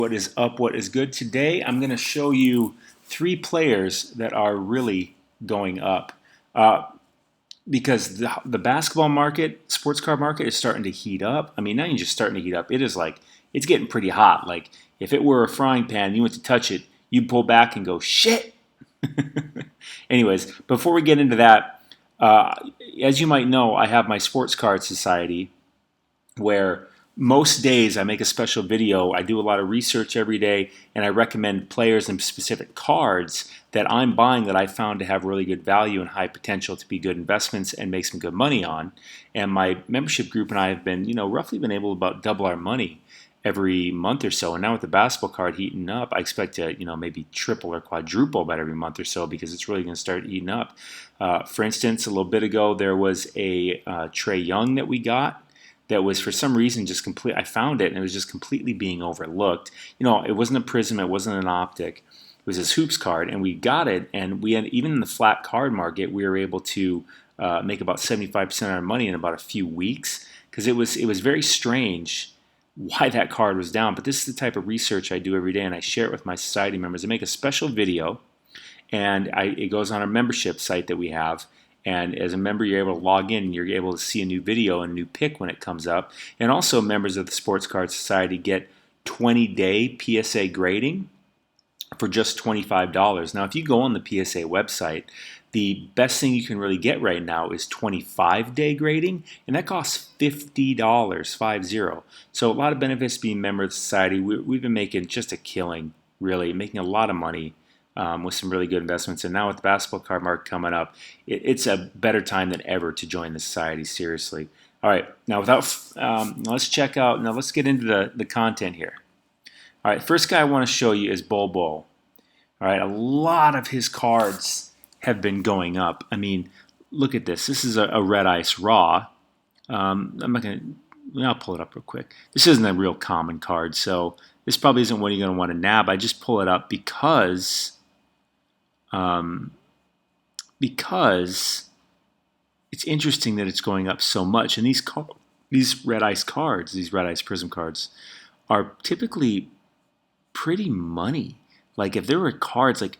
What is up? What is good? Today I'm going to show you three players that are really going up uh, because the basketball market, sports car market is starting to heat up. I mean, not even just starting to heat up, it is like it's getting pretty hot. Like if it were a frying pan and you went to touch it, you'd pull back and go, shit. Anyways, before we get into that, uh, as you might know, I have my sports card society where most days I make a special video. I do a lot of research every day, and I recommend players and specific cards that I'm buying that I found to have really good value and high potential to be good investments and make some good money on. And my membership group and I have been, roughly been able to about double our money every month or so. And now with the basketball card heating up, I expect to, maybe triple or quadruple about every month or so because it's really going to start heating up. For instance, a little bit ago, there was a Trae Young that we got that was for some reason just complete. I found it and it was just completely being overlooked. It wasn't a prism, it wasn't an optic. It was this hoops card, and we got it, and we had even in the flat card market, we were able to make about 75% of our money in about a few weeks because it was very strange why that card was down. But this is the type of research I do every day, and I share it with my society members. I make a special video, and it goes on our membership site that we have. And as a member, you're able to log in and you're able to see a new video and a new pick when it comes up. And also, members of the Sports Card Society get 20-day PSA grading for just $25. Now, if you go on the PSA website, the best thing you can really get right now is 25-day grading, and that costs $50, 50. So a lot of benefits being a member of the society. We've been making just a killing, really, making a lot of money with some really good investments. And now with the basketball card market coming up, it's a better time than ever to join the society, seriously. All right, now let's check out, now let's get into the content here. All right, first guy I want to show you is Bol Bol. All right, a lot of his cards have been going up. I mean, look at this. This is a Red Ice Raw. I'm not going to, I'll pull it up real quick. This isn't a real common card, so this probably isn't what you're going to want to nab. I just pull it up because it's interesting that it's going up so much. And these Red Ice cards, these Red Ice Prism cards, are typically pretty money. Like if there were cards like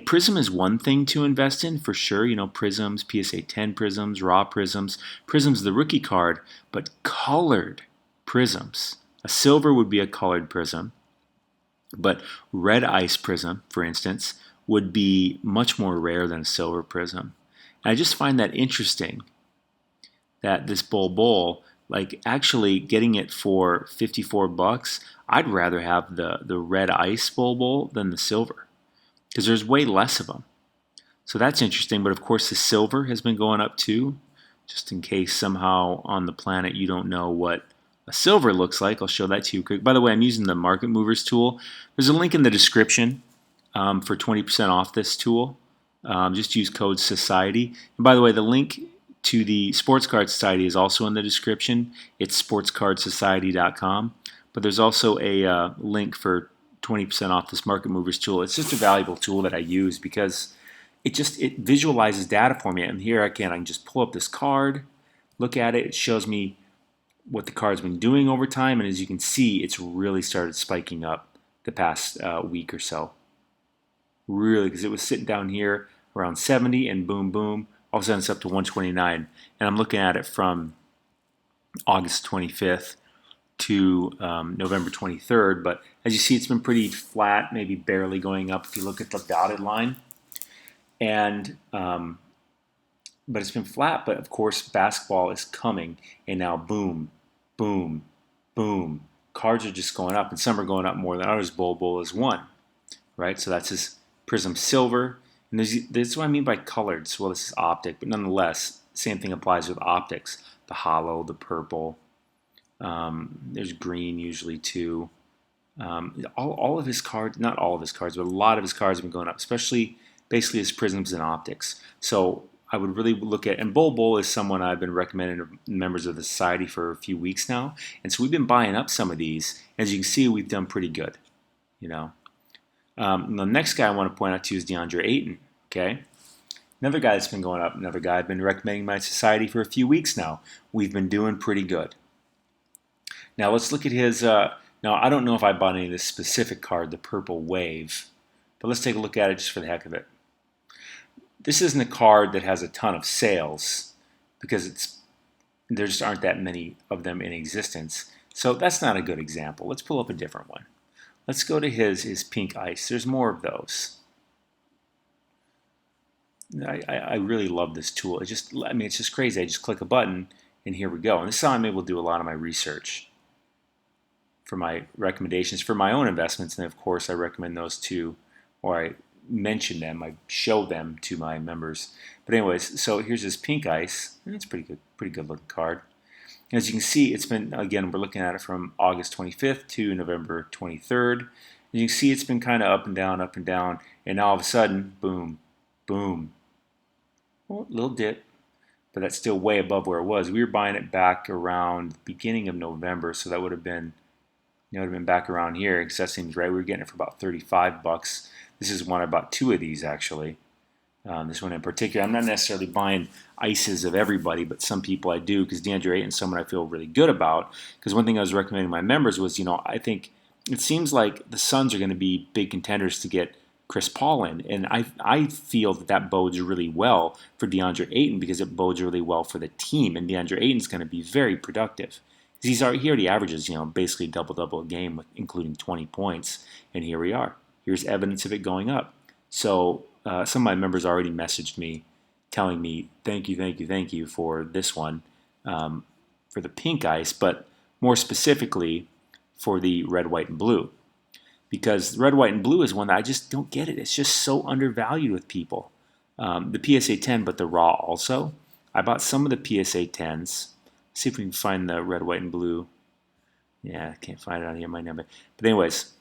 Prism is one thing to invest in for sure. Prisms, PSA 10 Prisms, Raw Prisms. Prism's the rookie card, but colored Prisms. A silver would be a colored Prism, but Red Ice Prism, for instance, would be much more rare than a silver Prism. And I just find that interesting that this Bol Bol, like actually getting it for $54, I'd rather have the Red Ice Bol Bol than the silver because there's way less of them. So that's interesting. But of course, the silver has been going up too, just in case somehow on the planet you don't know what a silver looks like. I'll show that to you quick. By the way, I'm using the Market Movers tool. There's a link in the description for 20% off this tool. Just use code SOCIETY. And by the way, the link to the Sports Card Society is also in the description. It's sportscardsociety.com. But there's also a link for 20% off this Market Movers tool. It's just a valuable tool that I use because it visualizes data for me. And here I can just pull up this card, look at it. It shows me what the card's been doing over time. And as you can see, it's really started spiking up the past week or so. Really, because it was sitting down here around 70 and boom, boom. All of a sudden it's up to 129. And I'm looking at it from August 25th to November 23rd. But as you see, it's been pretty flat, maybe barely going up if you look at the dotted line. And but it's been flat. But of course, basketball is coming, and now boom, boom, boom. Cards are just going up, and some are going up more than others. Bol Bol is one, right? So that's his Prism Silver. And this is what I mean by colored. So, well, this is optic, but nonetheless, same thing applies with optics. The hollow, the purple. There's green usually too. All of his cards, not all of his cards, but a lot of his cards have been going up, especially basically his prisms and optics. So I would really look at, and Bol Bol is someone I've been recommending to members of the society for a few weeks now. And so we've been buying up some of these. As you can see, we've done pretty good, the next guy I want to point out to you is DeAndre Ayton. Okay, another guy that's been going up. Another guy I've been recommending my society for a few weeks now. We've been doing pretty good. Now let's look at his Now, I don't know if I bought any of this specific card, the Purple Wave, but let's take a look at it just for the heck of it. This isn't a card that has a ton of sales because there just aren't that many of them in existence. So that's not a good example. Let's pull up a different one. Let's go to his Pink Ice. There's more of those. I really love this tool. It's just crazy. I just click a button and here we go. And this is how I'm able to do a lot of my research for my recommendations for my own investments. And of course, I recommend those to, or I mention them, I show them to my members. But anyways, so here's this Pink Ice. And it's pretty good looking card. As you can see, it's been, again, we're looking at it from August 25th to November 23rd. And you can see it's been kind of up and down, and now all of a sudden, boom, boom. Well, a little dip, but that's still way above where it was. We were buying it back around the beginning of November, so that would have been, back around here, because that seems right. We were getting it for about 35 bucks. This is one I bought 2 of these, actually. This one in particular. I'm not necessarily buying ices of everybody, but some people I do, because DeAndre Ayton's someone I feel really good about. Because one thing I was recommending my members was, I think it seems like the Suns are going to be big contenders to get Chris Paul in. And I feel that bodes really well for DeAndre Ayton because it bodes really well for the team. And DeAndre Ayton's going to be very productive. He already averages, basically double-double a game, including 20 points. And here we are. Here's evidence of it going up. So some of my members already messaged me telling me, thank you for this one, for the Pink Ice, but more specifically for the red, white, and blue. Because red, white, and blue is one that I just don't get it. It's just so undervalued with people. The PSA 10, but the raw also. I bought some of the PSA 10s. See if we can find the red, white, and blue. Yeah, I can't find it on here, my number. But anyways,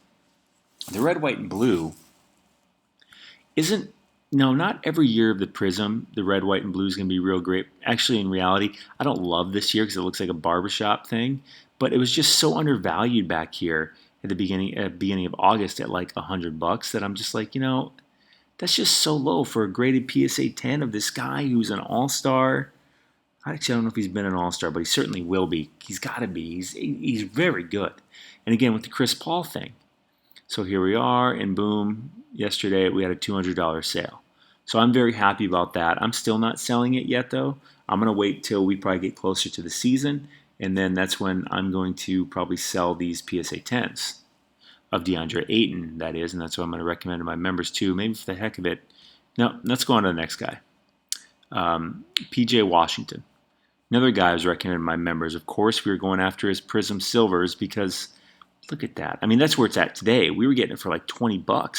the red, white, and blue not every year of the Prism, the red, white, and blue is going to be real great. Actually, in reality, I don't love this year because it looks like a barbershop thing, but it was just so undervalued back here at the beginning of August at like $100 that I'm just like, that's just so low for a graded PSA 10 of this guy who's an all-star. Actually, I don't know if he's been an all-star, but he certainly will be. He's got to be. He's very good. And again, with the Chris Paul thing. So here we are, and boom, yesterday we had a $200 sale. So I'm very happy about that. I'm still not selling it yet, though. I'm going to wait till we probably get closer to the season, and then that's when I'm going to probably sell these PSA 10s of DeAndre Ayton, that is, and that's what I'm going to recommend to my members too, maybe for the heck of it. Now, let's go on to the next guy. PJ Washington. Another guy I was recommending to my members. Of course, we were going after his Prism Silvers because look at that. I mean, that's where it's at today. We were getting it for like $20. Are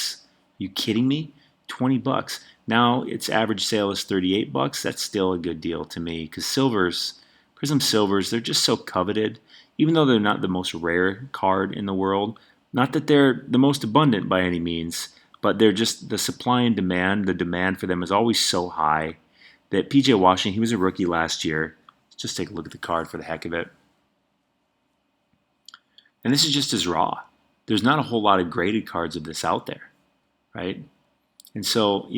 you kidding me? $20. Now its average sale is $38. That's still a good deal to me because Prism Silvers, they're just so coveted. Even though they're not the most rare card in the world, not that they're the most abundant by any means, but they're just the supply and demand. The demand for them is always so high that PJ Washington, he was a rookie last year. Let's just take a look at the card for the heck of it. And this is just as raw. There's not a whole lot of graded cards of this out there, right? And so,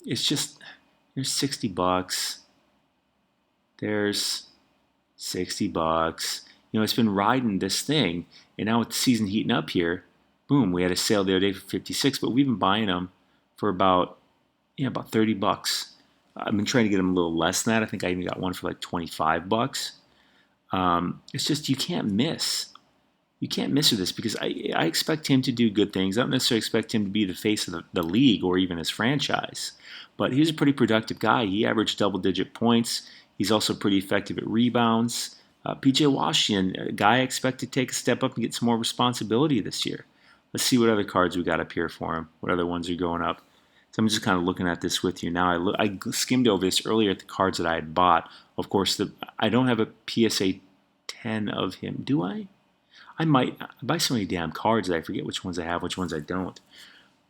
it's just, there's $60. There's $60. It's been riding this thing, and now with the season heating up here, boom, we had a sale the other day for $56, but we've been buying them for about $30. I've been trying to get them a little less than that. I think I even got one for like $25. It's just you can't miss. You can't miss with this because I expect him to do good things. I don't necessarily expect him to be the face of the league or even his franchise. But he's a pretty productive guy. He averaged double-digit points. He's also pretty effective at rebounds. PJ Washington, a guy I expect to take a step up and get some more responsibility this year. Let's see what other cards we got up here for him. What other ones are going up? So I'm just kind of looking at this with you now. I skimmed over this earlier at the cards that I had bought. Of course, I don't have a PSA 10 of him. Do I? I might. I buy so many damn cards that I forget which ones I have, which ones I don't.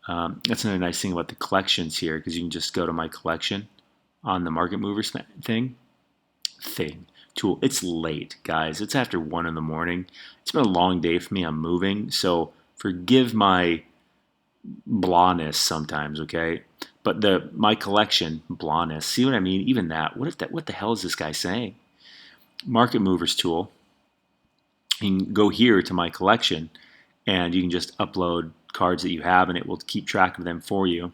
That's another nice thing about the collections here, because you can just go to my collection on the Market Movers tool. It's late, guys. It's after 1 in the morning. It's been a long day for me. I'm moving, so forgive my blahness sometimes, okay? But my collection, blahness, see what I mean? Even that, what the hell is this guy saying? Market Movers tool. You can go here to my collection, and you can just upload cards that you have, and it will keep track of them for you.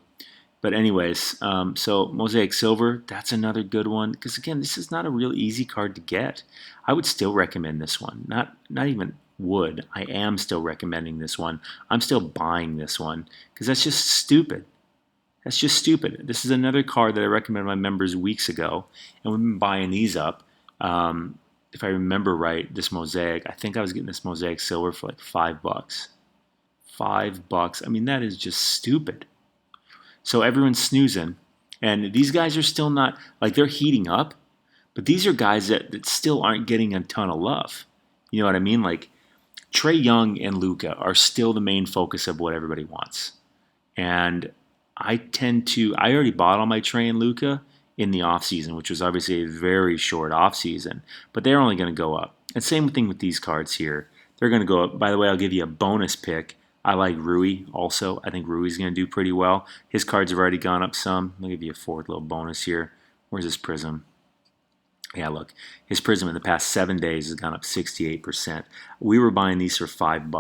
But anyways, so Mosaic Silver, that's another good one because again, this is not a real easy card to get. I would still recommend this one. Not even would. I am still recommending this one. I'm still buying this one because that's just stupid. That's just stupid. This is another card that I recommended my members weeks ago, and we've been buying these up. If I remember right, this Mosaic, I think I was getting this Mosaic Silver for like $5. $5. I mean, that is just stupid. So everyone's snoozing. And these guys are still not, like they're heating up, but these are guys that still aren't getting a ton of love. You know what I mean? Like Trae Young and Luka are still the main focus of what everybody wants. And I already bought all my Trae and Luka in the offseason, which was obviously a very short offseason, but they're only going to go up. And same thing with these cards here. They're going to go up. By the way, I'll give you a bonus pick. I like Rui also. I think Rui's going to do pretty well. His cards have already gone up some. I'll give you a fourth little bonus here. Where's his Prism? Yeah, look. His Prism in the past 7 days has gone up 68%. We were buying these for $5.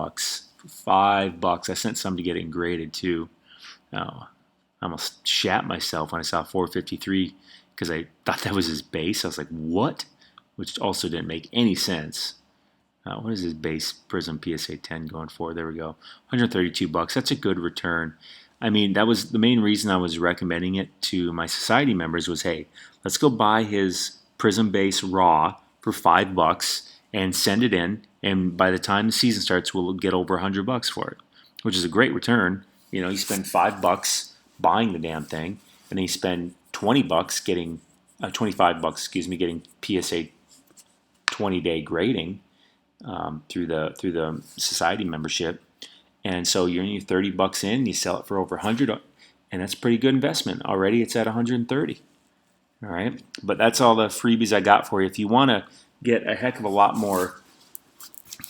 For $5. I sent some to get it graded too. Oh, I almost shat myself when I saw 453 because I thought that was his base. I was like, what? Which also didn't make any sense. What is his base Prism PSA 10 going for? There we go. $132. That's a good return. I mean, that was the main reason I was recommending it to my society members was, hey, let's go buy his Prism base raw for $5 and send it in. And by the time the season starts, we'll get over $100 for it, which is a great return. You know, you spend $5 buying the damn thing, and then you spend $20 getting, $25, getting PSA 20-day grading. Through the society membership, and so you're only $30 in. You sell it for over 100, and that's a pretty good investment. Already, it's at 130. All right, but that's all the freebies I got for you. If you want to get a heck of a lot more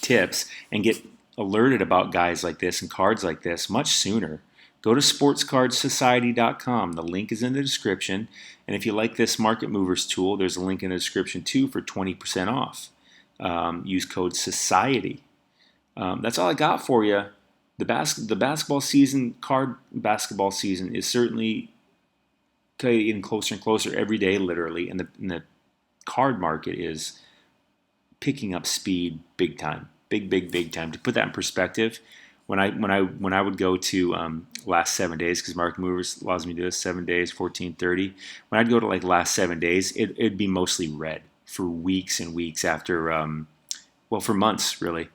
tips and get alerted about guys like this and cards like this much sooner, go to sportscardsociety.com. The link is in the description, and if you like this Market Movers tool, there's a link in the description too for 20% off. Use code SOCIETY. That's all I got for you. The basketball season, card basketball season, is certainly getting closer and closer every day, literally. And the card market is picking up speed big time, big time. To put that in perspective, when I would go to last 7 days, because Market Movers allows me to do this 7 days, 14:30. When I'd go to like last 7 days, it'd be mostly red for weeks and weeks after, for months really.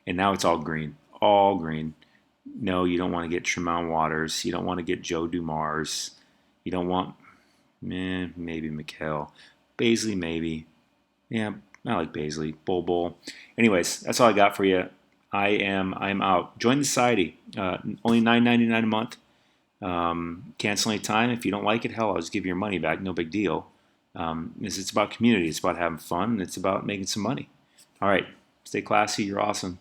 And now it's all green. No, you don't want to get Tremont Waters. You don't want to get Joe Dumars. You don't want, maybe Mikal. Baisley, maybe. Yeah, I like Baisley. Bull. Anyways, that's all I got for you. I'm out. Join the society. Only $9.99 a month. Cancel any time. If you don't like it, hell, I'll just give you your money back. No big deal. It's about community. It's about having fun. And it's about making some money. All right. Stay classy. You're awesome.